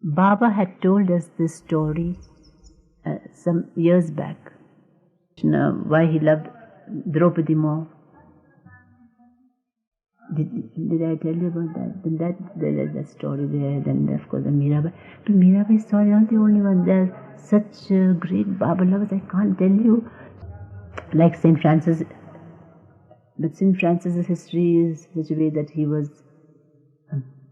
Baba had told us this story some years back, why he loved Draupadi more. Did I tell you about that? Then there is that story there. Then of course the Mira Bai. But Mira Bai story is not the only one. There's such great Baba lovers. I can't tell you. Like Saint Francis. But Saint Francis' history is such a way that he was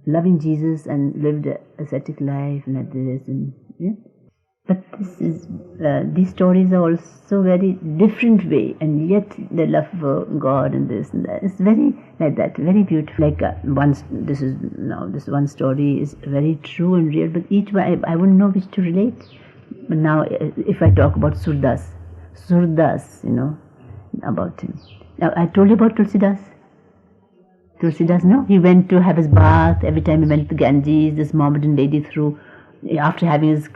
loving Jesus and lived an ascetic life and like this and yeah. But these stories are also very different way, and yet the love for God and this and that. It's very like that, very beautiful. Like this one story is very true and real, but each one I wouldn't know which to relate. But now, if I talk about Suldas, about him. Now I told you about Tulsidas. Tulsidas, no? He went to have his bath. Every time he went to Ganges, this Mohammedan lady threw. After having his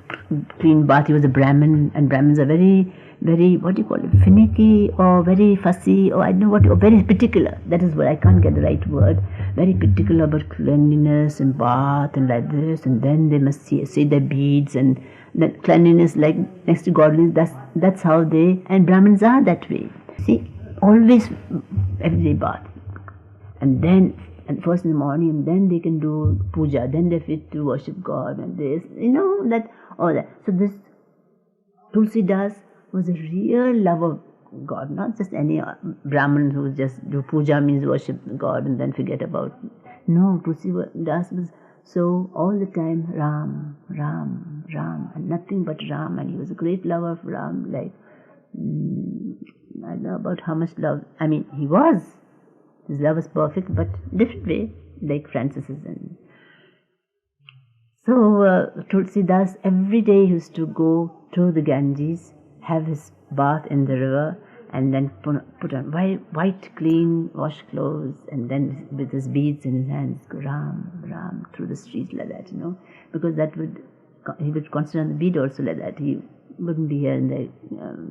clean bath, he was a Brahmin, and Brahmins are very, very, what do you call it, finicky or very fussy, or I don't know what, or very particular. That is what I can't get the right word. Very particular about cleanliness and bath and like this, and then they must say their beads, and that cleanliness, like next to godliness. That's how they, and Brahmins are that way. See, always everyday bath, and then. And first in the morning, and then they can do puja, then they're fit to worship God, and this, that, all that. So this Tulsidas was a real lover of God, not just any Brahmin who just do puja, means worship God and then forget about. No, Tulsidas was so all the time Ram, Ram, Ram, and nothing but Ram, and he was a great lover of Ram, like, I don't know about how much love, he was. His love was perfect, but different way, like Francis's. So Tulsidas every day used to go to the Ganges, have his bath in the river, and then put on white, clean, wash clothes, and then with his beads in his hands, go Ram, Ram through the streets like that, because he would concentrate on the bead also like that. He wouldn't be here and there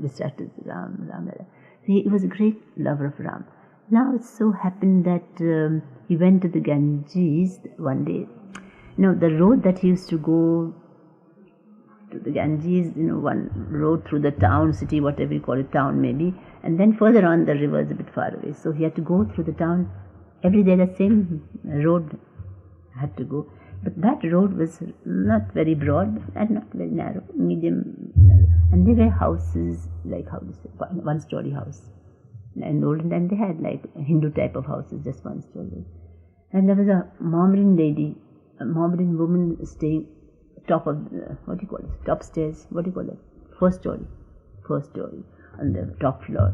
distracted, Ram, Ram like that. So he was a great lover of Ram. Now it so happened that he went to the Ganges one day. The road that he used to go to the Ganges, one road through the town, city, whatever you call it, town maybe, and then further on the river is a bit far away. So he had to go through the town every day, the same road had to go. But that road was not very broad and not very narrow, medium narrow. And there were houses, like how to say, one-story house. In olden time they had like Hindu type of houses, just one story. And there was a Mohammedan lady, a Mohammedan woman staying top of top stairs, first story on the top floor.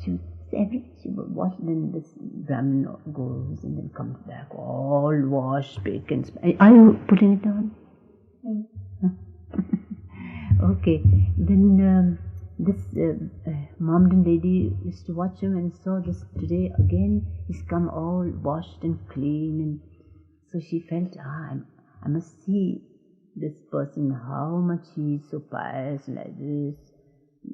She would watch, then this Brahmin goes and then comes back all washed, baked and are you putting it down? Okay, then this Mohammedan lady used to watch him and saw this today again he's come all washed and clean, and so she felt, I must see this person, how much he is so pious like this.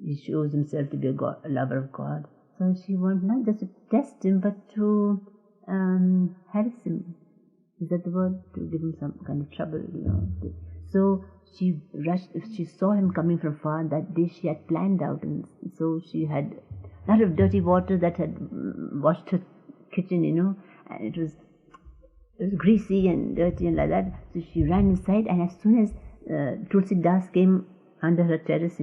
He shows himself to be a lover of God. So she wanted not just to test him, but to harass him. Is that the word? To give him some kind of trouble, So she rushed. She saw him coming from far. That day she had planned out, and so she had a lot of dirty water that had washed her kitchen, and it was greasy and dirty and like that. So she ran inside, and as soon as Tulsidas came under her terrace,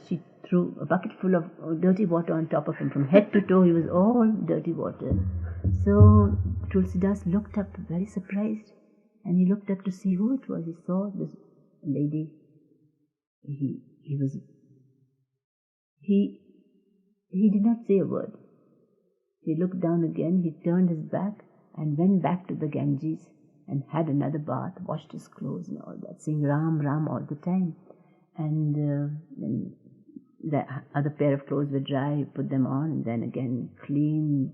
she threw a bucket full of dirty water on top of him. From head to toe, he was all dirty water. So Tulsidas looked up, very surprised. And he looked up to see who it was. He saw this lady. He did not say a word. He looked down again. He turned his back and went back to the Ganges and had another bath, washed his clothes and all that, saying Ram, Ram all the time. And then the other pair of clothes were dry. He put them on, and then again clean.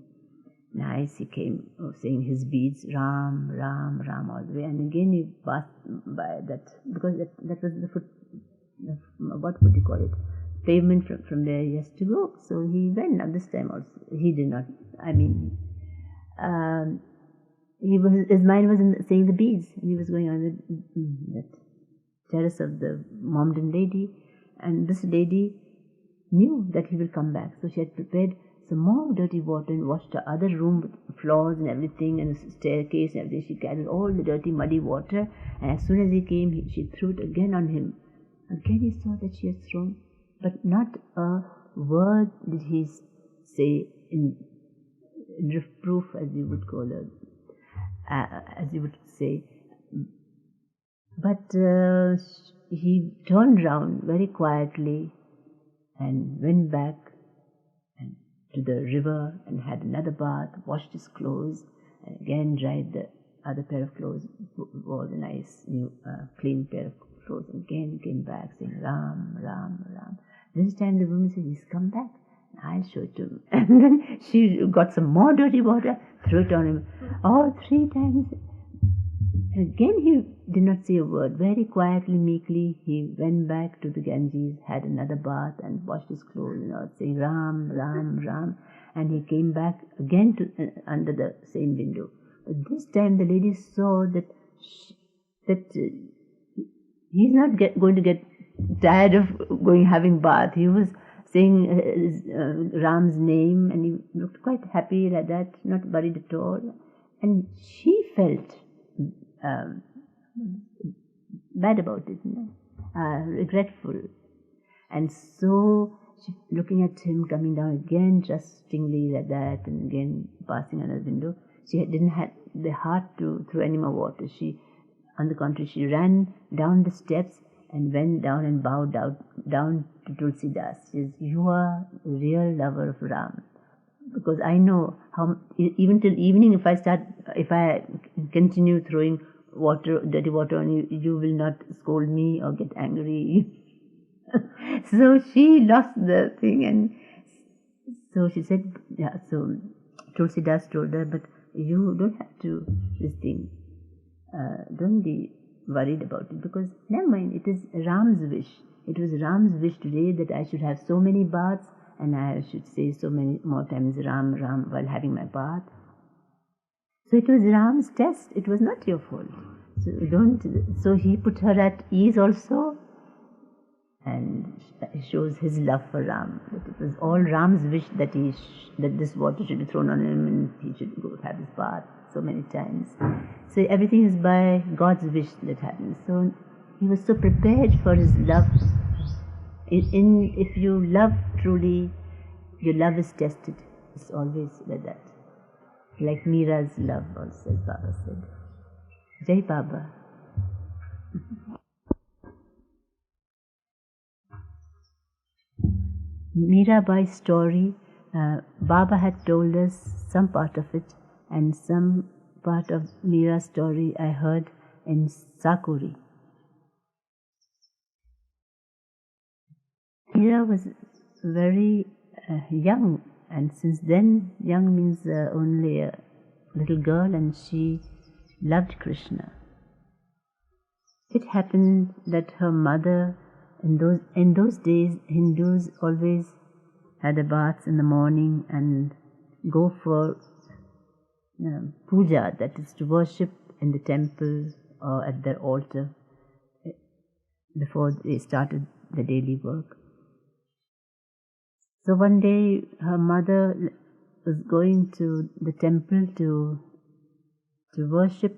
Nice, he came saying his beads, Ram, Ram, Ram all the way, and again he passed by that, because that was what would you call it, pavement from where he has to go. So he went. Now this time also, he did not, his mind was in saying the beads, and he was going on that terrace of the Mohammedan lady, and this lady knew that he will come back, so she had prepared some more dirty water and washed the other room with floors and everything, and the staircase and everything. She gathered all the dirty, muddy water, and as soon as he came, she threw it again on him. Again he saw that she had thrown, but not a word did he say in reproof, as you would call it, as you would say. But he turned round very quietly and went back to the river and had another bath, washed his clothes, and again dried the other pair of clothes, wore the nice new clean pair of clothes, and again came back saying Ram, Ram, Ram. This time the woman said, he's come back, I'll show it to him. And then she got some more dirty water, threw it on him, all 3 times. And again he did not say a word. Very quietly, meekly, he went back to the Ganges, had another bath and washed his clothes, saying Ram, Ram, Ram. And he came back again to under the same window. But this time the lady saw that he's not going to get tired of having bath. He was saying Ram's name, and he looked quite happy like that, not worried at all. And she felt bad about it, regretful. And so, she, looking at him coming down again, trustingly like that, and again passing another window, she didn't have the heart to throw any more water. She, on the contrary, she ran down the steps and went down and bowed down to Tulsidas. She says, you are the real lover of Ram. Because I know how, even till evening, if I continue throwing dirty water on you, you will not scold me or get angry. So she lost the thing, and so she said, yeah, so Tulsidas told her, but you don't have to, this thing, don't be worried about it, because never mind, it is Ram's wish. It was Ram's wish today that I should have so many baths, and I should say so many more times Ram, Ram while having my bath. So it was Ram's test, it was not your fault. So he put her at ease also, and shows his love for Ram. That it was all Ram's wish that that this water should be thrown on him and he should go have his bath so many times. So everything is by God's wish that happens. So he was so prepared for his love. If you love truly, your love is tested. It's always like that. Like Mira's love also, as Baba said. Jai Baba. Meera Bai's story, Baba had told us some part of it, and some part of Meera's story I heard in Sakuri. Meera was very young, and since then, young means only a little girl, and she loved Krishna. It happened that her mother, in those days, Hindus always had a bath in the morning and go for puja, that is to worship in the temple or at their altar before they started the daily work. So one day her mother was going to the temple to worship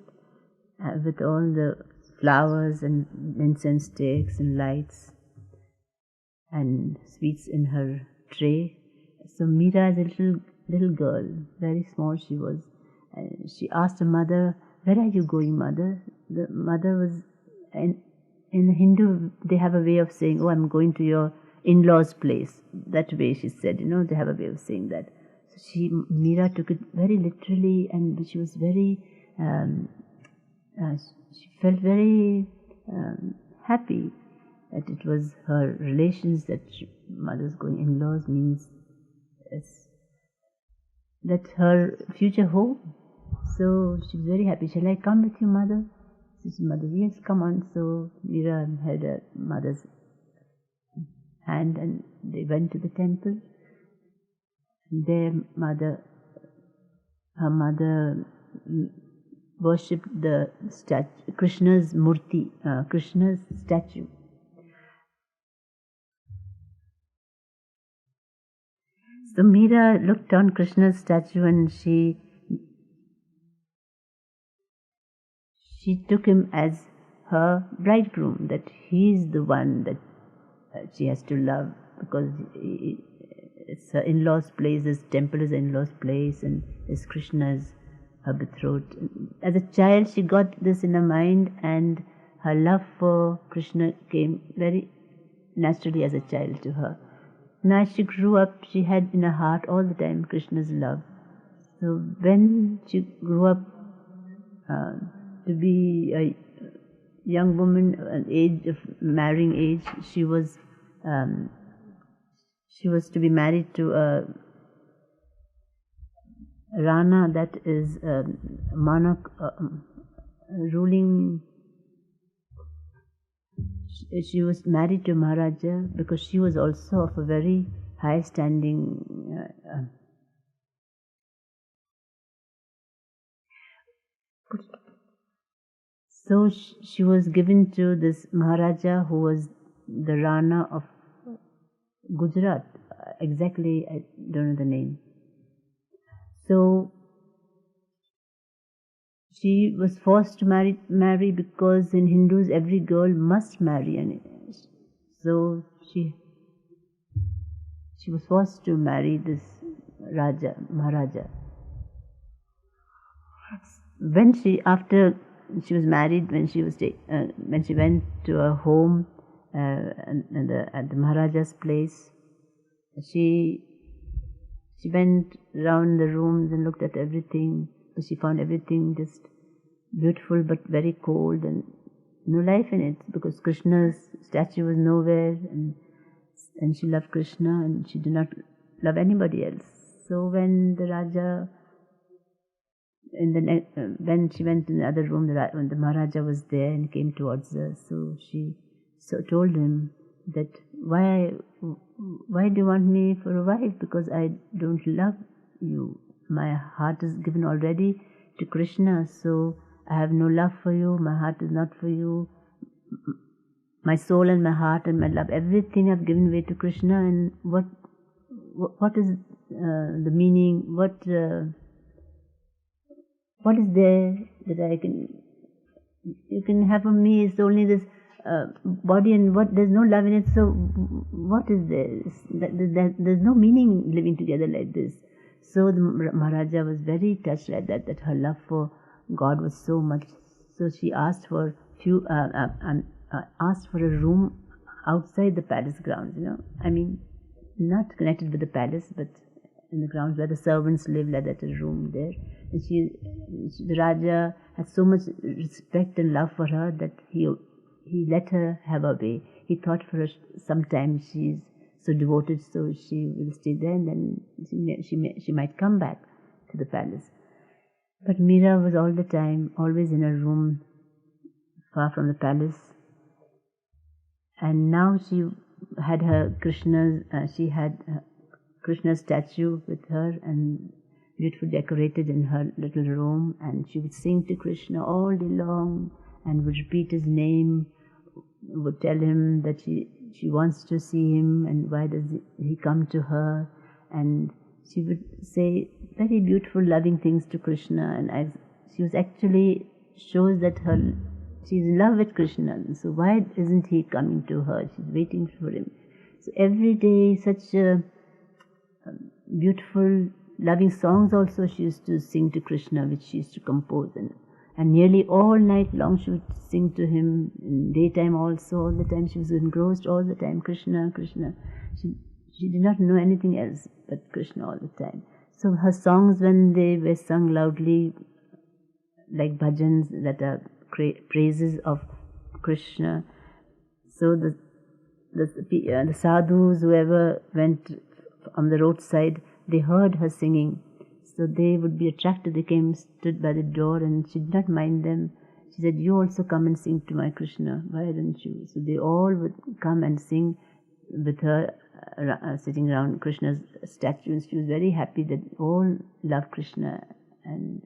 with all the flowers and incense sticks and lights and sweets in her tray. So Meera, as a little girl, very small she was, she asked her mother, "Where are you going, mother?" The mother was, in Hindu they have a way of saying, "Oh, I'm going to your in-laws' place." That way she said, they have a way of saying that. So Meera took it very literally, and she was very, she felt very happy that it was her relations, that mother's going. In-laws means that's her future home. So she was very happy. "Shall I come with you, mother?" She said, "Mother, yes, come on." So Meera held her mother's hand and they went to the temple. Their mother, her mother worshipped the Krishna's murti, Krishna's statue. So Meera looked on Krishna's statue and she took him as her bridegroom, that he is the one that she has to love, because it's her in-laws' place, this temple is her in-laws' place, and this Krishna is her betrothed. As a child she got this in her mind, and her love for Krishna came very naturally as a child to her. Now as she grew up, she had in her heart all the time Krishna's love. So when she grew up to be a young woman, an age of marrying age, she was to be married to a Rana, that is a monarch, ruling. She was married to Maharaja because she was also of a very high standing. So she was given to this Maharaja who was the Rana of Gujarat. Exactly, I don't know the name. So she was forced to marry because in Hindus every girl must marry, and so she was forced to marry this Maharaja. After she was married, when she went to her home at the Maharaja's place, she went round the rooms and looked at everything. She found everything just beautiful but very cold and no life in it, because Krishna's statue was nowhere, and she loved Krishna and she did not love anybody else. So when the Raja, when she went in the other room, when the Maharaja was there and came towards her, so she told him that why do you want me for a wife? Because I don't love you. My heart is given already to Krishna, so I have no love for you. My heart is not for you. My soul and my heart and my love, everything I've given away to Krishna. And what is the meaning? What is there that you can have of me? It's only this body, and there's no love in it. So what is there? There's no meaning living together like this. So the Maharaja was very touched at that her love for God was so much. So she asked for a room outside the palace grounds. I mean, not connected with the palace, but in the grounds where the servants live, like that, a room there. And the Raja had so much respect and love for her that he let her have her way. He thought for her sometime she's so devoted, so she will stay there, and then she might come back to the palace. But Meera was all the time always in her room far from the palace, and now she had Krishna's statue with her and beautifully decorated in her little room, and she would sing to Krishna all day long and would repeat his name, would tell him that she wants to see him and why does he come to her, and she would say very beautiful loving things to Krishna, and as she was actually shows that she's in love with Krishna, so why isn't he coming to her? She's waiting for him. So every day such beautiful loving songs also she used to sing to Krishna, which she used to compose, and nearly all night long she would sing to him, in daytime also, all the time she was engrossed, all the time Krishna, Krishna. She did not know anything else but Krishna all the time. So her songs, when they were sung loudly, like bhajans that are praises of Krishna, so the sadhus, whoever went on the roadside, they heard her singing, so they would be attracted. They came, stood by the door, and she did not mind them. She said, "You also come and sing to my Krishna, why don't you?" So they all would come and sing with her, sitting around Krishna's statue, and she was very happy that all loved Krishna and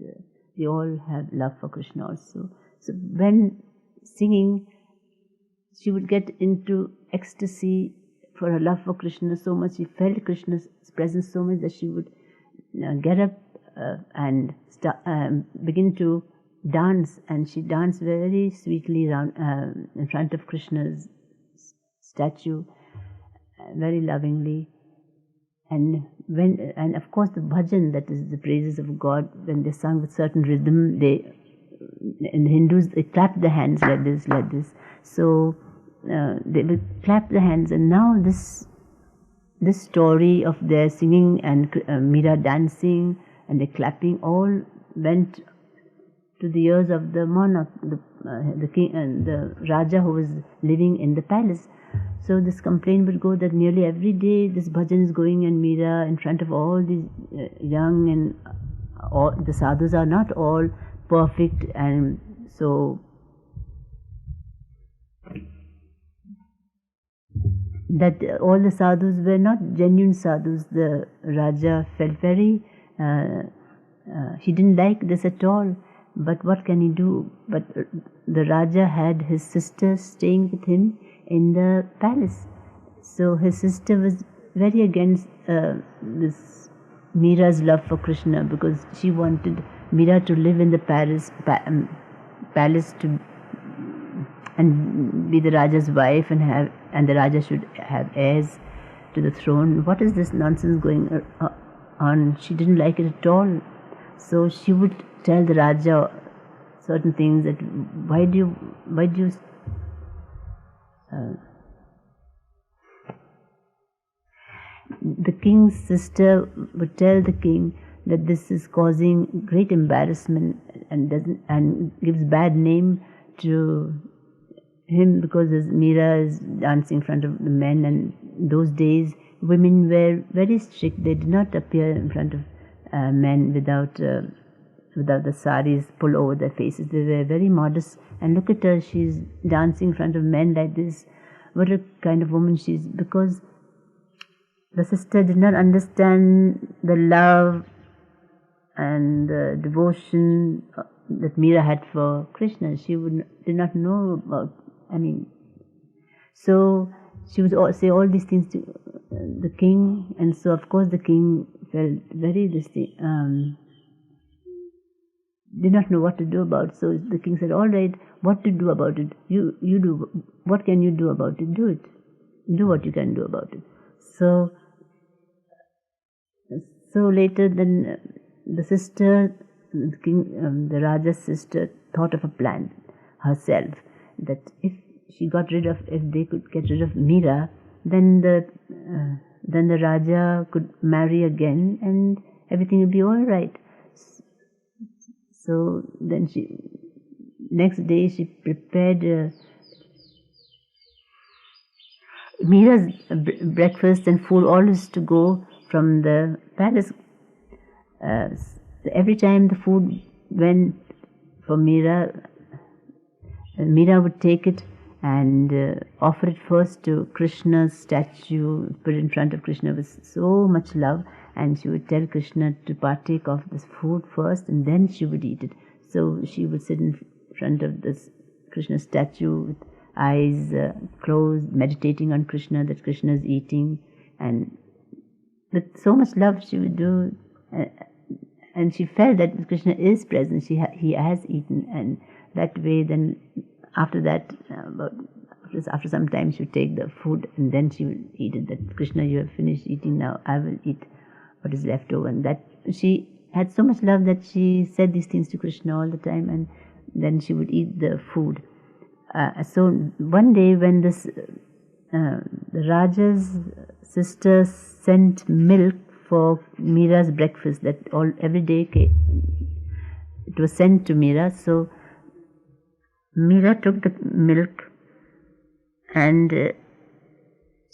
they all have love for Krishna also. So when singing, she would get into ecstasy for her love for Krishna so much. She felt Krishna's presence so much that she would get up and begin to dance, and she danced very sweetly around in front of Krishna's statue, very lovingly. And of course the bhajan, that is the praises of God, when they sung with certain rhythm, in Hindus they clap the hands like this. So they will clap the hands, and now this story of their singing and Mira dancing and the clapping all went to the ears of the monarch, the king and the Raja who was living in the palace. So this complaint would go that nearly every day this bhajan is going and Mira in front of all these young, and all the sadhus are not all perfect, and so that all the sadhus were not genuine sadhus. The Raja felt very, he didn't like this at all, but what can he do? But the Raja had his sister staying with him in the palace. So his sister was very against this Mira's love for Krishna, because she wanted Mira to live in the palace to and be the Raja's wife, and the Raja should have heirs to the throne. What is this nonsense going on? She didn't like it at all. So she would tell the Raja certain things, that why do you the king's sister would tell the king that this is causing great embarrassment and gives bad name to him, because as Mira is dancing in front of the men, and those days women were very strict. They did not appear in front of men without the saris pulled over their faces. They were very modest. And look at her, she's dancing in front of men like this. What a kind of woman she is, because the sister did not understand the love and the devotion that Mira had for Krishna. She did not know about, so she would say all these things to the king, and so of course the king felt very did not know what to do about it. So the king said, all right, what to do about it? You do. What can you do about it? Do it. Do what you can do about it. So later then the sister, the king, the Raja's sister, thought of a plan herself, that if they could get rid of Mira, then the Raja could marry again and everything would be all right. So then next day she prepared Mira's breakfast and food, always to go from the palace. Every time the food went for Mira, Mira would take it and offer it first to Krishna's statue, put it in front of Krishna with so much love, and she would tell Krishna to partake of this food first and then she would eat it. So she would sit in front of this Krishna statue with eyes closed, meditating on Krishna, that Krishna is eating, and with so much love she would do, and she felt that Krishna is present, he has eaten, and that way then after that, after some time she would take the food and then she would eat it, that Krishna, you have finished eating, now I will eat what is left over. And that she had so much love that she said these things to Krishna all the time, and then she would eat the food. So one day when the Raja's sister sent milk for Mira's breakfast, that every day it was sent to Mira. So Mira took the milk and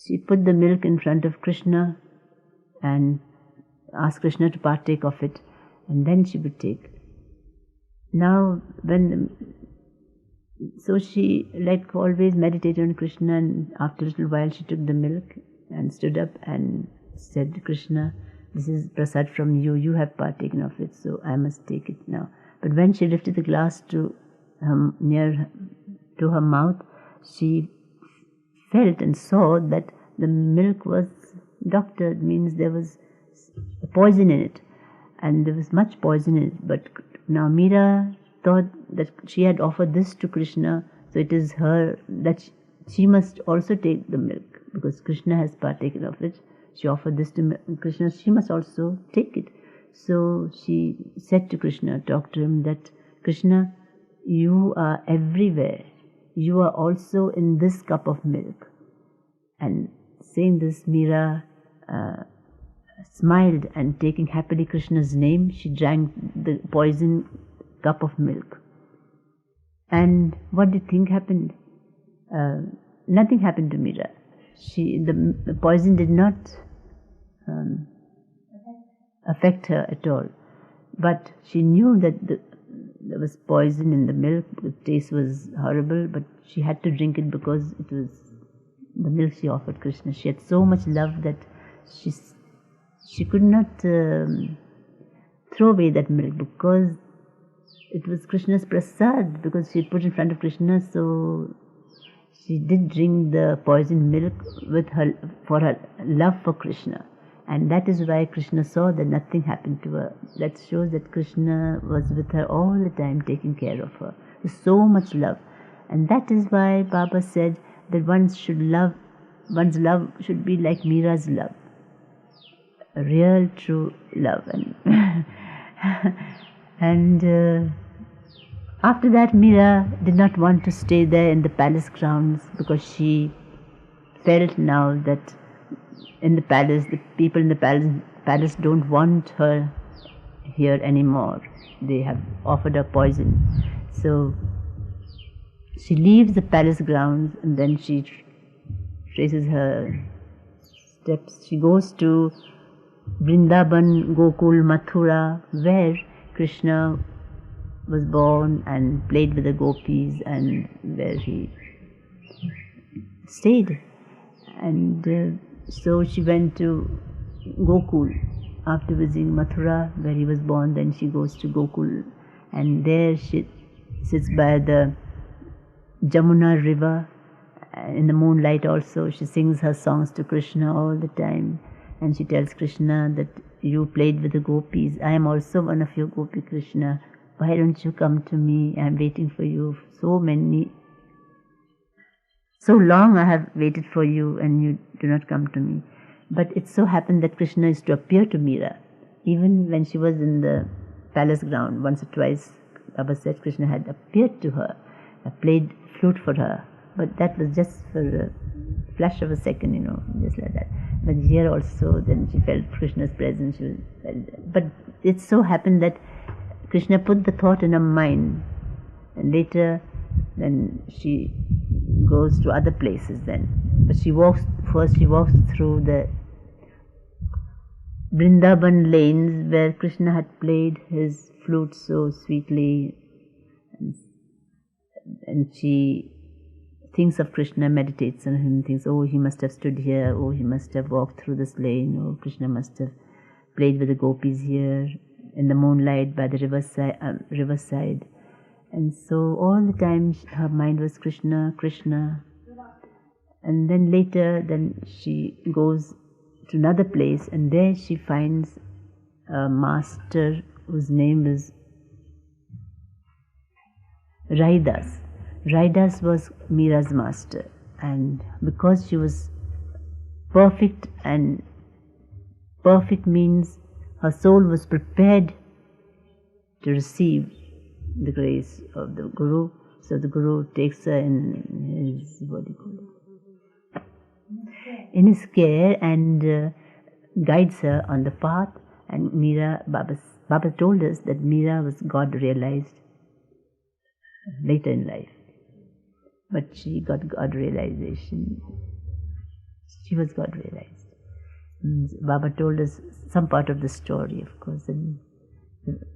she put the milk in front of Krishna and asked Krishna to partake of it, and then she would take. Now so she, like always, meditated on Krishna, and after a little while she took the milk and stood up and said, Krishna, this is prasad from you, you have partaken of it, so I must take it now. But when she lifted the glass to her mouth, she felt and saw that the milk was doctored, means there was poison in it, and there was much poison in it. But now Meera thought that she had offered this to Krishna, so it is her that she must also take the milk, because Krishna has partaken of it. She offered this to Krishna, she must also take it. So she said to Krishna, talked to him, that Krishna, you are everywhere. You are also in this cup of milk. And saying this, Meera smiled, and taking happily Krishna's name, she drank the poison cup of milk. And what do you think happened? Nothing happened to Meera. The poison did not affect her at all. But she knew that there was poison in the milk. The taste was horrible, but she had to drink it because it was the milk she offered Krishna. She had so much love that she could not throw away that milk, because it was Krishna's prasad, because she put in front of Krishna. So she did drink the poisoned milk for her love for Krishna. And that is why Krishna saw that nothing happened to her. That shows that Krishna was with her all the time, taking care of her. With so much love. And that is why Baba said that one's love should be like Meera's love. A real, true love. And after that, Meera did not want to stay there in the palace grounds, because she felt now that in the palace, the people in the palace don't want her here anymore. They have offered her poison. So she leaves the palace grounds, and then she traces her steps. She goes to Vrindavan, Gokul, Mathura, where Krishna was born and played with the gopis, and where he stayed. And so she went to Gokul after visiting Mathura, where he was born. Then she goes to Gokul, and there she sits by the Jamuna river in the moonlight. Also she sings her songs to Krishna all the time, and she tells Krishna that you played with the gopis, I am also one of your gopi, Krishna. Why don't you come to me? I am waiting for you. So long I have waited for you, and you do not come to me. But it so happened that Krishna is to appear to Meera. Even when she was in the palace ground, once or twice, Baba said Krishna had appeared to her, played flute for her. But that was just for a flash of a second, just like that. But here also, then she felt Krishna's presence. But it so happened that Krishna put the thought in her mind, and later then she goes to other places then. But she walks through the Vrindavan lanes where Krishna had played his flute so sweetly, and she thinks of Krishna, meditates on him, thinks, oh, he must have stood here, oh, he must have walked through this lane, oh, Krishna must have played with the gopis here in the moonlight by the riverside. And so all the time her mind was Krishna, Krishna. And then later, then she goes to another place, and there she finds a master whose name is Raidas. Raidas was Meera's master, and because she was perfect, and perfect means her soul was prepared to receive the grace of the Guru. So the Guru takes her in his, in his care, and guides her on the path. And Meera, Baba told us that Meera was God realized later in life. But she got God realization. She was God realized. And Baba told us some part of the story, of course. And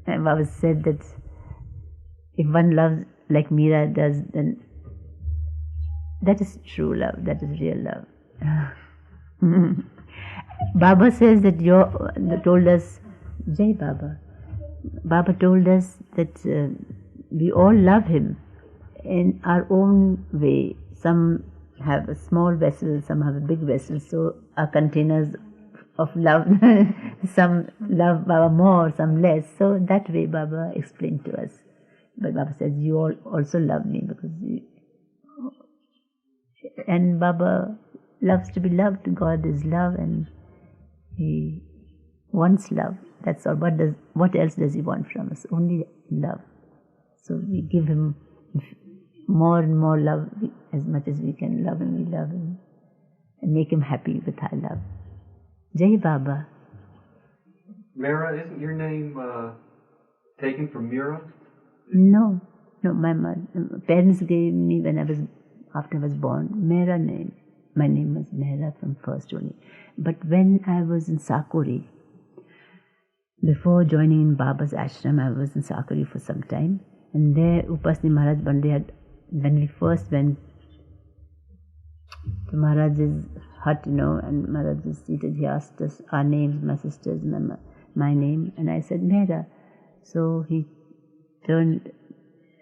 Baba said that if one loves like Meera does, then that is true love, that is real love. Baba says that told us, Jai Baba, Baba told us that we all love him in our own way. Some have a small vessel, some have a big vessel, so our containers of love, some love Baba more, some less. So that way Baba explained to us. But Baba says, you all also love me because you... And Baba loves to be loved. God is love and he wants love. That's all. What else does he want from us? Only love. So we give him more and more love. As much as we can love him, we love him. And make him happy with our love. Jai Baba. Mira, isn't your name taken from Mira? No, my parents gave me after I was born, Mehera name. My name was Mehera from first only. But when I was in Sakuri, before joining in Baba's ashram, I was in Sakuri for some time. And there, Upasni Maharaj Bande when we first went to Maharaj's hut, and Maharaj was seated, he asked us our names, my sister's, my name, and I said, Mehera. So he turned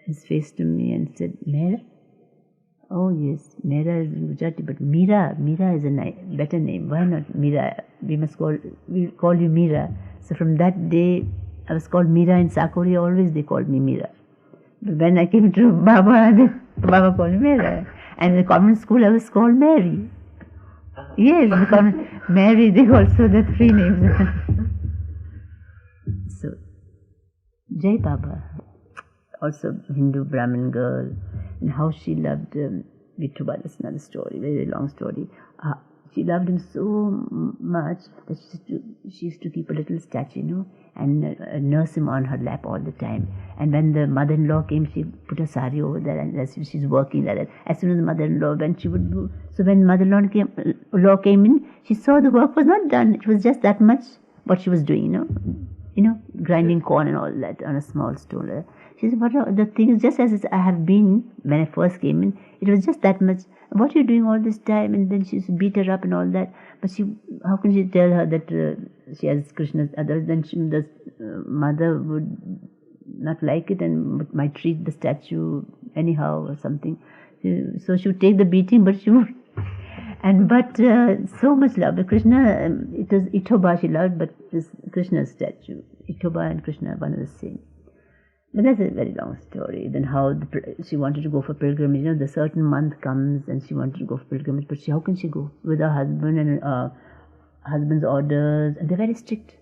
his face to me and said, Mehera? Oh yes, Mehera is Gujarati, but Mira is a better name. Why not Mira? We'll call you Mira. So from that day, I was called Mira in Sakuri. Always they called me Mira. But when I came to Baba, Baba called me Mira. And in the convent school, I was called Mary. Yes, in the convent, Mary. They also the three names. So, Jai Baba, also Hindu Brahmin girl, and how she loved Vithoba. That's another story, very long story. She loved him so much that she used to keep a little statue, and nurse him on her lap all the time. And when the mother-in-law came, she put a sari over there, and she's working like that. As soon as the mother-in-law went, she would do. So when mother-in-law came in, she saw the work was not done. It was just that much what she was doing, grinding corn and all that on a small stone. She said, but the thing is just as I have been when I first came in, it was just that much. What are you doing all this time? And then she beat her up and all that. But how can she tell her that she has Krishna's others? Then the mother would not like it and might treat the statue anyhow or something. So she would take the beating, but she would. But so much love. Krishna, it was Vithoba she loved, but it was Krishna's statue. Vithoba and Krishna are one and the same. But that's a very long story. Then how she wanted to go for pilgrimage. The certain month comes and she wanted to go for pilgrimage. But how can she go? With her husband and husband's orders. And they're very strict.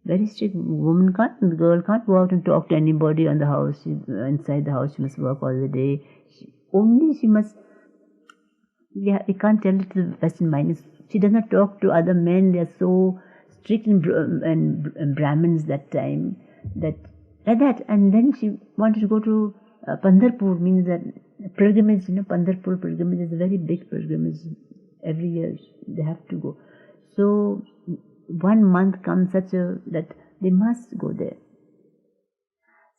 Very strict. The girl can't go out and talk to anybody on the house. Inside the house she must work all the day. She must... Yeah, we can't tell it to the Western mind. She does not talk to other men. They are so strict and Brahmins that time. Like that, and then she wanted to go to Pandharpur, means that pilgrimage, Pandharpur pilgrimage is a very big pilgrimage. Every year they have to go. So 1 month comes that they must go there.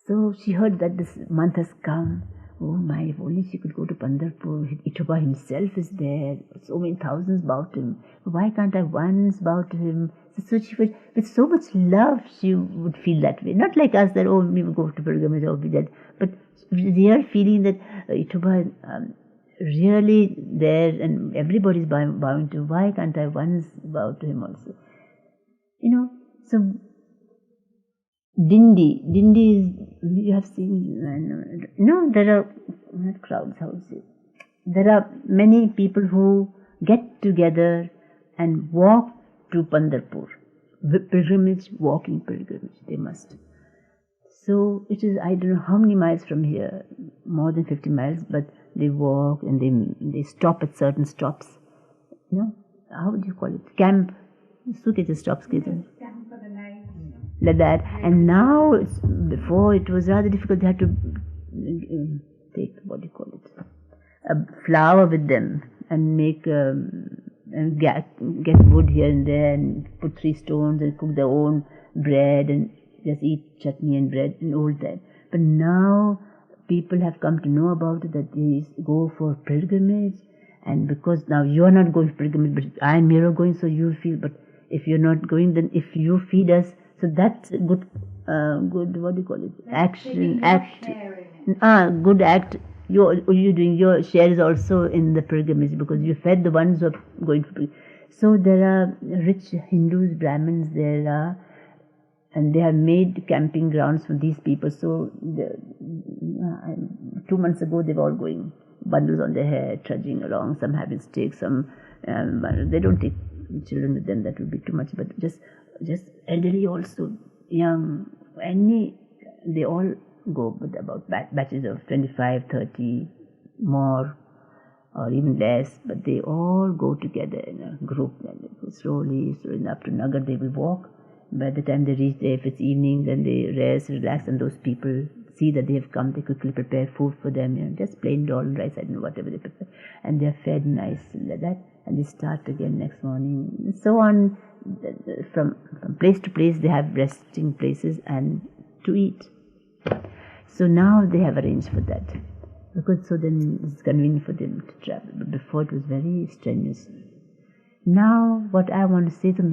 So she heard that this month has come. Oh my, if only she could go to Pandharpur. Vithoba himself is there. So many thousands bow to him. Why can't I once bow to him? So she would, with so much love, she would feel that way. Not like us that, we will go to pilgrimage, be that. But real feeling that Vithoba really there and everybody is bowing to. Why can't I once bow to him also? So Dindi is, you have seen, there are, not crowds, how to say. There are many people who get together and walk to Pandharpur. Walking pilgrimage, they must. So it is, I don't know how many miles from here, more than 50 miles, but they walk and they stop at certain stops. How would you call it? Camp. Stops. Camp for the night. Like that. And now, before it was rather difficult. They had to take, a flower with them and make, and get wood here and there and put 3 stones and cook their own bread and just eat chutney and bread in old time. But now people have come to know about it, that they go for pilgrimage, and because now you are not going for pilgrimage, but I and Mira are going, so you'll feel, but if you're not going, then if you feed us, so that's a good good, what do you call it? Action, act. Good act. You doing your share is also in the pilgrimage because you fed the ones who are going for pilgrimage. So there are rich Hindus, Brahmins, there are, and they have made camping grounds for these people. So 2 months ago they were all going, bundles on their head, trudging along. Some having sticks, some they don't take children with them. That would be too much. But just elderly also, young, they all go with about batches of 25, 30, more, or even less, but they all go together in a group, and they go slowly up to Nagar. They will walk. By the time they reach there, if it's evening, then they rest, relax, and those people see that they have come. They quickly prepare food for them, just plain dal, rice, I don't know, whatever they prepare, and they are fed nice like that, and they start again next morning, and so on. From place to place, they have resting places and to eat. So now they have arranged for that, because so then it's convenient for them to travel. But before it was very strenuous. Now what I want to say to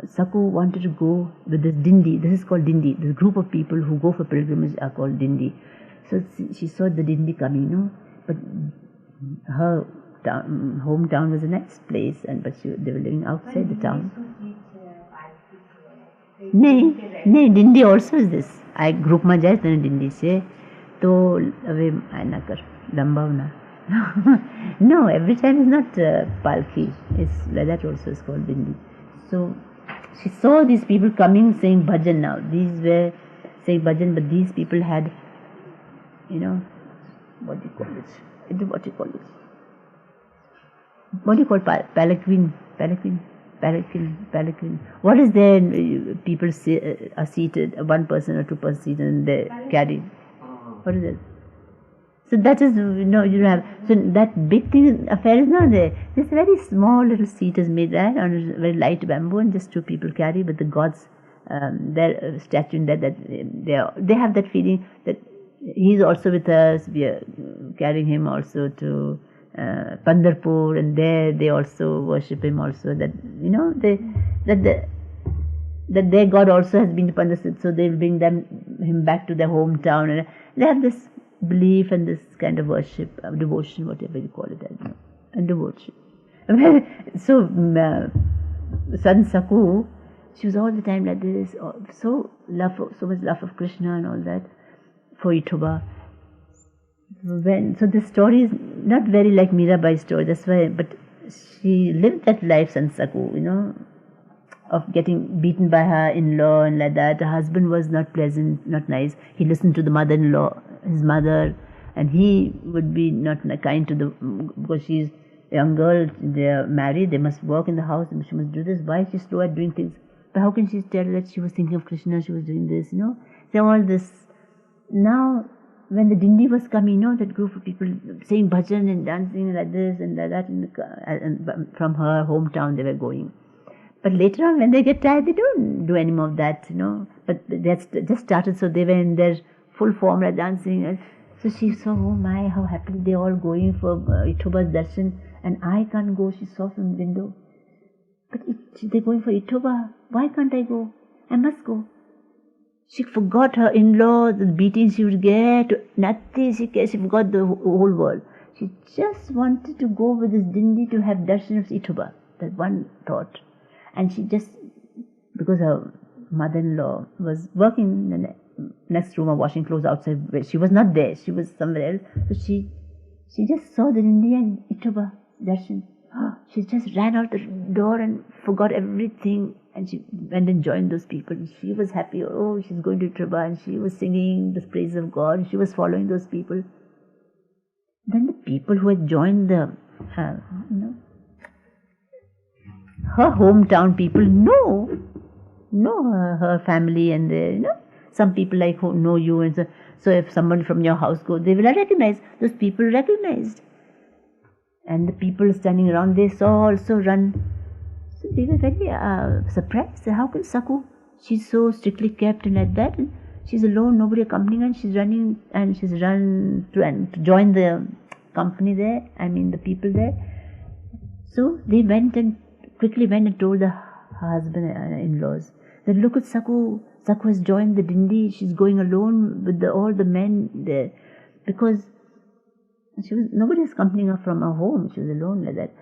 Saku wanted to go with this dindi. This is called dindi. This group of people who go for pilgrimage are called dindi. So she saw the dindi coming, but her hometown was a nice place, but they were living outside the town. नहीं dindi also is this. I group में जाए तो dindi से तो away आना कर लंबा होना. No, every time is not palki. It's like that also is called dindi. So she saw these people coming saying bhajan now. These were saying bhajan, but these people had, what do you call it? What do you call palanquin? What is there? People are seated, one person or two persons seated, and they carry. What is it? So that is, you have, so that big thing, affair is not there. This very small little seat is made there on a very light bamboo, and just two people carry, but the gods, their statue in that they have that feeling that he's also with us, we are carrying him also to Pandarpur, and there they also worship him also, that, that their God also has been to Pandarpur, so they will bring him back to their hometown, and they have this belief and this kind of worship, devotion, whatever you call it, I don't know, and devotion. So, Son Saku, she was all the time like this, so much love of Krishna and all that, for Itoba. So the story is not very like Mira Bai's story, that's why, but she lived that life, Son Saku, of getting beaten by her in-law and like that. Her husband was not pleasant, not nice. He listened to the mother-in-law, his mother, and he would be not kind to because she's a young girl, they are married, they must work in the house, and she must do this. Why is she slow at doing things? But how can she tell that she was thinking of Krishna, she was doing this, So all this. Now, when the dindi was coming, that group of people saying bhajan and dancing like this and like that, and from her hometown they were going. But later on, when they get tired, they don't do any more of that, But that's just started, so they were in their full form, like dancing. So she saw, oh my, how happily they all going for Itoba's darshan, and I can't go. She saw from the window. But they're going for Itoba. Why can't I go? I must go. She forgot her in-law, the beating she would get, nothing. She forgot the whole world. She just wanted to go with this dindi to have darshan of Itoba. That one thought. And she just, because her mother-in-law was working in the next room or washing clothes outside, where she was not there, she was somewhere else. So she just saw the dindi and Itoba darshan. She just ran out the door and forgot everything, and she went and joined those people. She was happy. Oh, she's going to Itoba, and she was singing the praise of God. She was following those people. Then the people who had joined the, her hometown people know her family, and some people like who know you, and so if someone from your house goes, they will recognize. Those people recognized. And the people standing around, they saw also run. So they were very surprised. How can Saku? She's so strictly kept and like that. And she's alone, nobody accompanying her, and she's running, and she's run to join the company there. The people there. So they quickly went and told the husband-in-laws that look at Saku. Saku has joined the dindi. She's going alone with all the men there, because nobody was accompanying her from her home. She was alone like that.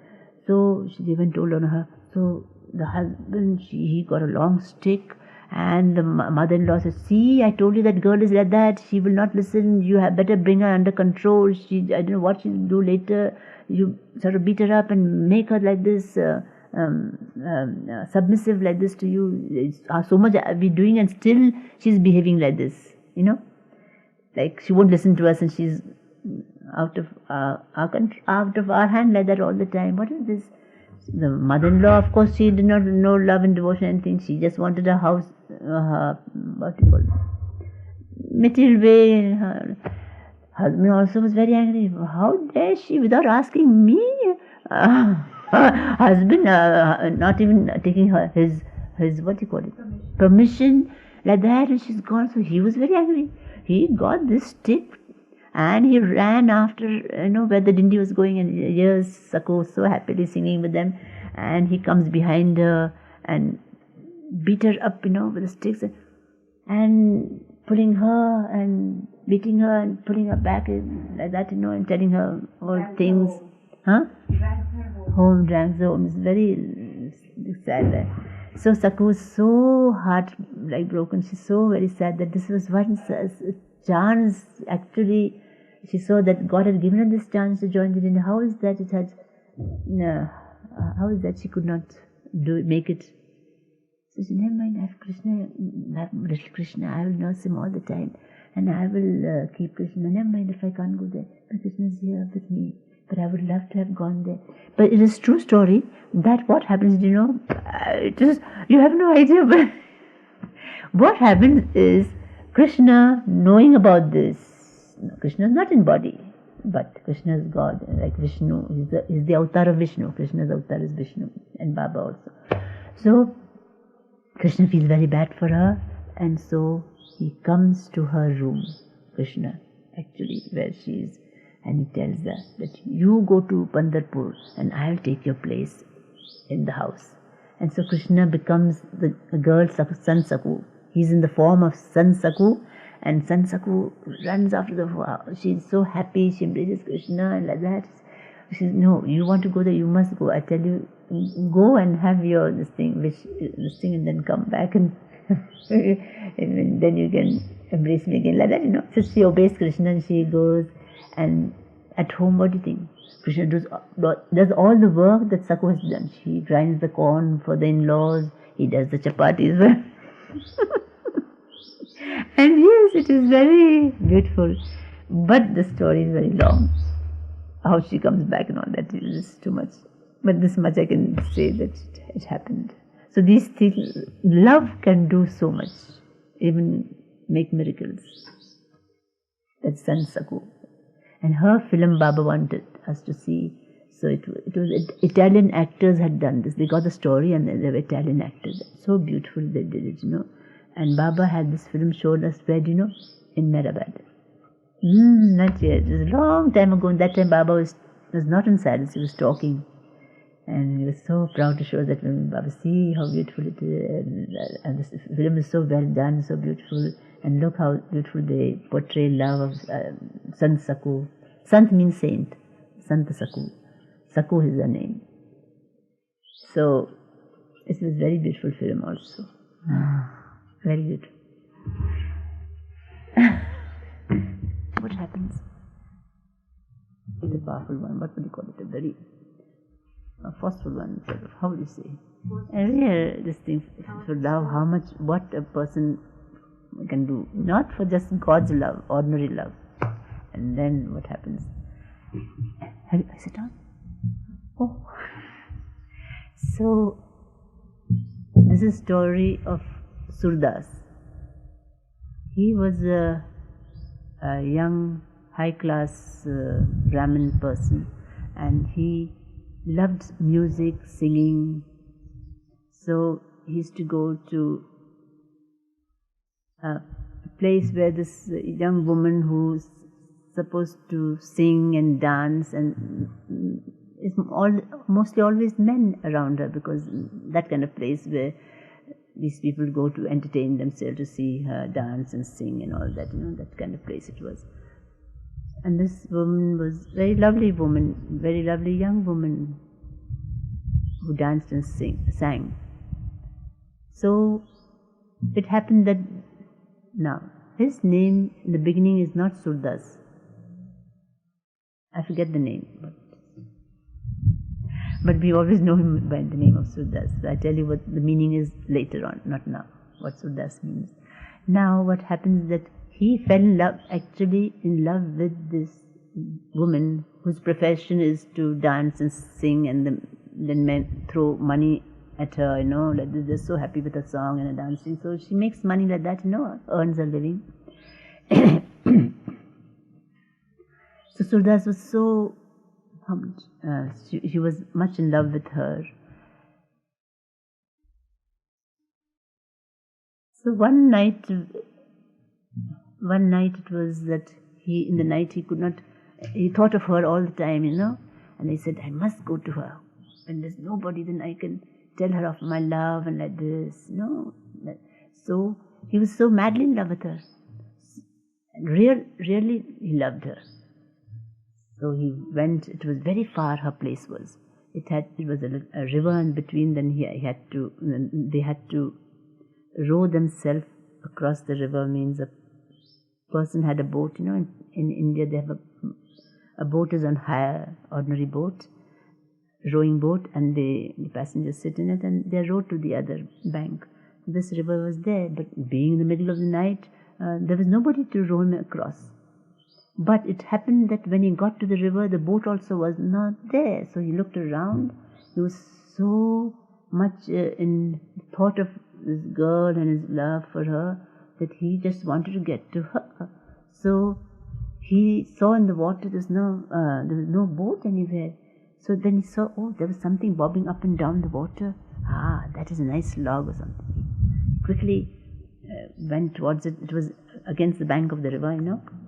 So they went told on her. So the husband, he got a long stick, and the mother-in-law said, "See, I told you that girl is like that. She will not listen. You had better bring her under control. I don't know what she'll do later. You sort of beat her up and make her like this, submissive like this to you. So much we're doing, and still she's behaving like this. Like she won't listen to us, and she's out of our hand like that all the time. What is this?" The mother-in-law, of course, she did not know love and devotion and anything. She just wanted a house, what do you call it, material way. Her husband also was very angry. How dare she, without asking me? Husband not even taking his what do you call it, permission like that, and she's gone. So he was very angry. He got this stick and he ran after, where the dindi was going, and here's Saku so happily singing with them, and he comes behind her and beat her up, with the sticks, and pulling her and beating her and pulling her back like that, and telling her all things. Home, drags her home. It's very sad. So Saku was so broken. She's so very sad that this was one chance. Actually, she saw that God had given her this chance to join the dinner. How is that how is that she could not make it? So she said, never mind, I have little Krishna, I will nurse him all the time, and I will keep Krishna. Never mind if I can't go there, but Krishna is here with me. But I would love to have gone there. But it is true story that what happens, you have no idea. But what happens is, Krishna, knowing about this, Krishna is not in body, but Krishna is God, like Vishnu. He's the avatar of Vishnu. Krishna's avatar is Vishnu, and Baba also. So Krishna feels very bad for her, and so he comes to her room, Krishna, actually, where she is, and he tells her that you go to Pandharpur and I'll take your place in the house. And so Krishna becomes the girl son Saku. He's in the form of son Saku, and son Saku runs after she's so happy, she embraces Krishna and like that. She says, no, you want to go there, you must go. I tell you, go and have your this thing, and then come back and, and then you can embrace me again, like that, So she obeys Krishna and she goes. And at home, what do you think? Krishna does all the work that Saku has done. She grinds the corn for the in-laws. He does the chapatis. And yes, it is very beautiful. But the story is very long. How she comes back and all that is too much. But this much I can say that it happened. So these things, love can do so much. Even make miracles. That's son Saku. And her film Baba wanted us to see. So it was Italian actors had done this. They got the story and they were Italian actors. So beautiful they did it, And Baba had this film showed us where, in Meera Bai. Not yet. It was a long time ago. And that time Baba was not in silence. He was talking. And he was so proud to show that when Baba, see how beautiful it is. And this film is so well done, so beautiful. And look how beautiful they portray love of Sant Saku. Sant means saint. Sant Saku. Saku is the name. So, it was a very beautiful film also. Very beautiful. What happens? It's a powerful one. What would you call it? A very forceful one, sort of. How would you say? And here, this thing for love, how much, what a person can do, not for just God's love, ordinary love. And then what happens? I sit down. Oh. So, this is a story of Suldas. He was a young, high-class Brahmin person, and he loved music, singing. So, he used to go to a place where this young woman who's supposed to sing and dance, and it's mostly always men around her, because that kind of place where these people go to entertain themselves, to see her dance and sing and all that, that kind of place it was. And this woman was a very lovely woman, very lovely young woman who danced and sang. So it happened that now his name in the beginning is not Suldas. I forget the name, but we always know him by the name of Suldas. So I tell you what the meaning is later on, not now, what Suldas means. Now what happens is that he fell actually in love with this woman whose profession is to dance and sing, and then men throw money at her, like they're so happy with her song and her dancing. So she makes money like that, earns a living. So Suldas was so he was much in love with her. So one night it was that in the night he thought of her all the time, and he said, I must go to her. When there's nobody, then I can tell her of my love and like this, So he was so madly in love with her. Really he loved her. So he went, it was very far her place was. It was a river in between, then they had to row themselves across the river. Means a person had a boat, in India they have a boat is on hire, ordinary boat, rowing boat, and the passengers sit in it and they are rowed to the other bank. This river was there, but being in the middle of the night, there was nobody to row him across. But it happened that when he got to the river, the boat also was not there. So he looked around. He was so much in thought of this girl and his love for her that he just wanted to get to her. So he saw in the water there was no boat anywhere. So then he saw, there was something bobbing up and down the water. That is a nice log or something. He quickly went towards it. It was against the bank of the river,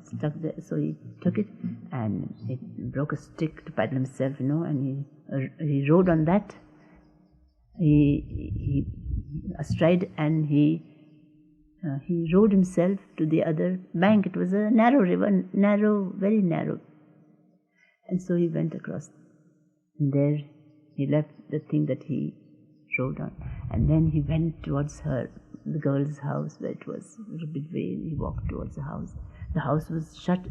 stuck there. So he took it and he broke a stick to paddle himself, and he rode on that. He astride, and he rowed himself to the other bank. It was a narrow river, very narrow. And so he went across. And there he left the thing that he rode on. And then he went towards the girl's house where it was a little bit way. He walked towards the house. The house was shut,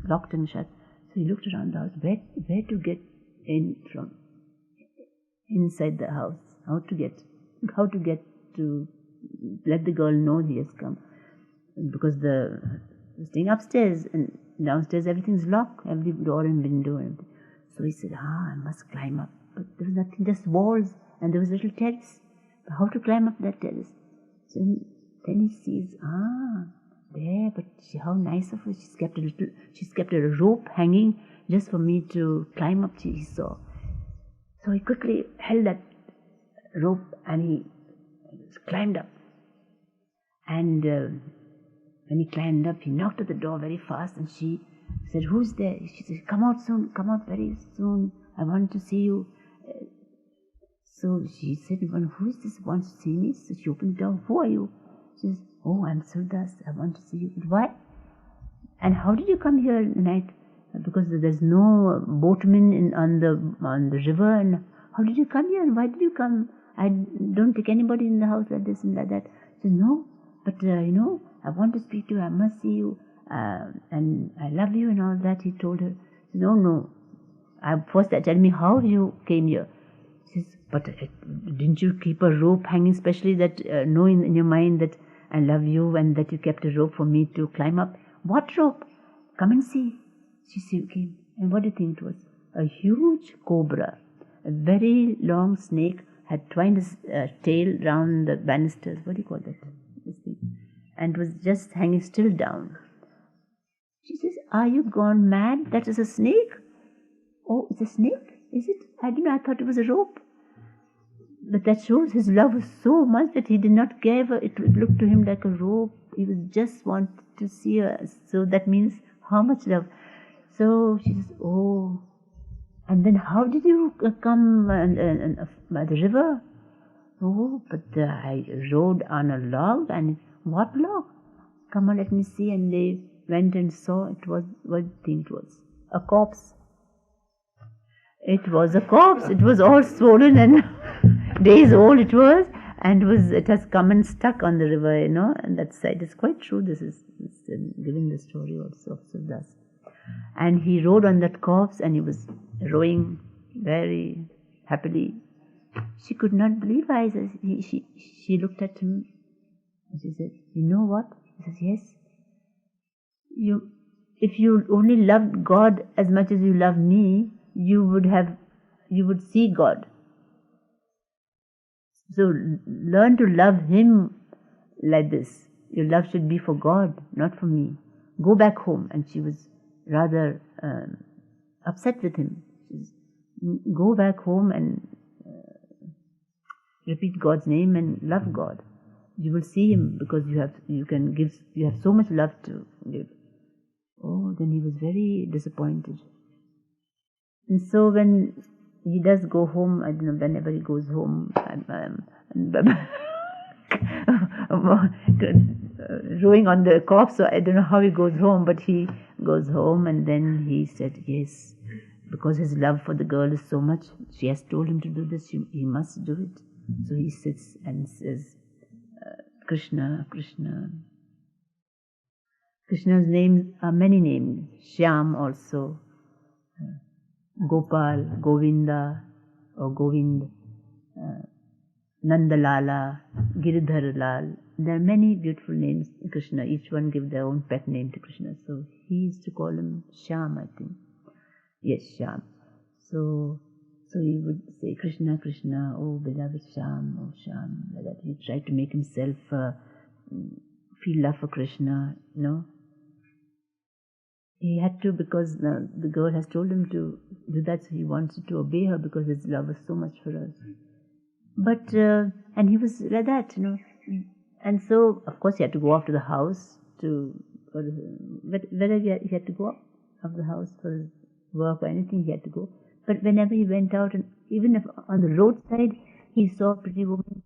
locked and shut. So he looked around the house, where to get in from inside the house, how to get to let the girl know he has come, because the staying upstairs, and downstairs everything's locked, every door and window and everything. So he said, I must climb up. But there was nothing, just walls, and there was a little terrace. But how to climb up that terrace? So then he sees, there, but how nice of her. She's kept a rope hanging just for me to climb up, he saw. So he quickly held that rope and he climbed up. And when he climbed up, he knocked at the door very fast, and she said, who's there? She said, come out soon, come out very soon. I want to see you. So she said, who is this who wants to see me? So she opened the door. Who are you? She says, I'm Suldas. I want to see you. But why? And how did you come here in the night? Because there's no boatman on the river. And how did you come here? And why did you come? I don't take anybody in the house like this and like that. She says, no, but I want to speak to you. I must see you. And I love you and all that. He told her. She said, no. First tell me how you came here. She says, but didn't you keep a rope hanging, especially that knowing in your mind that I love you and that you kept a rope for me to climb up? What rope? Come and see. She came. And what do you think it was? A huge cobra, a very long snake, had twined his tail round the banisters. What do you call that? This thing. And was just hanging still down. She says, are you gone mad? That is a snake? Oh, it's a snake? Is it? I didn't know. I thought it was a rope. But that shows his love was so much that he did not care. It looked to him like a rope. He was just wanted to see her. So that means how much love. So she says, and then how did you come by the river? Oh, but I rode on a log, and what log? Come on, let me see. And they went and saw. It was, what do you think it was? A corpse. It was a corpse. It was all swollen and days old it was, and it has come and stuck on the river, and that side is quite true. This is giving the story also of Suldas. And he rode on that corpse, and he was rowing very happily. She could not believe her eyes. She looked at him, and she said, "You know what?" He says, "Yes. If you only loved God as much as you love me, you would see God. So learn to love Him like this. Your love should be for God, not for me. Go back home." And she was rather upset with him. She says, "Go back home and repeat God's name and love God. You will see Him, because you have so much love to give." Oh, then he was very disappointed. And so when he does go home, I don't know, whenever he goes home, rowing on the corpse, so I don't know how he goes home, but he goes home, and then he said yes, because his love for the girl is so much. She has told him to do this, he must do it. So he sits and says, Krishna, Krishna. Krishna's names are many names. Shyam also, Gopal, Govinda or Govind, Nandalala, Giridhar Lal. There are many beautiful names in Krishna. Each one give their own pet name to Krishna. So he used to call him Shyam, I think. Yes, Shyam. So he would say, Krishna, Krishna, oh beloved Shyam, oh Shyam. Like that. He tried to make himself feel love for Krishna, He had to, because the girl has told him to do that, so he wants to obey her because his love is so much for us. But, and he was like that, And so, of course, he had to go off to the house wherever he had to go off of the house for his work or anything, he had to go. But whenever he went out, and even if on the roadside he saw a pretty woman,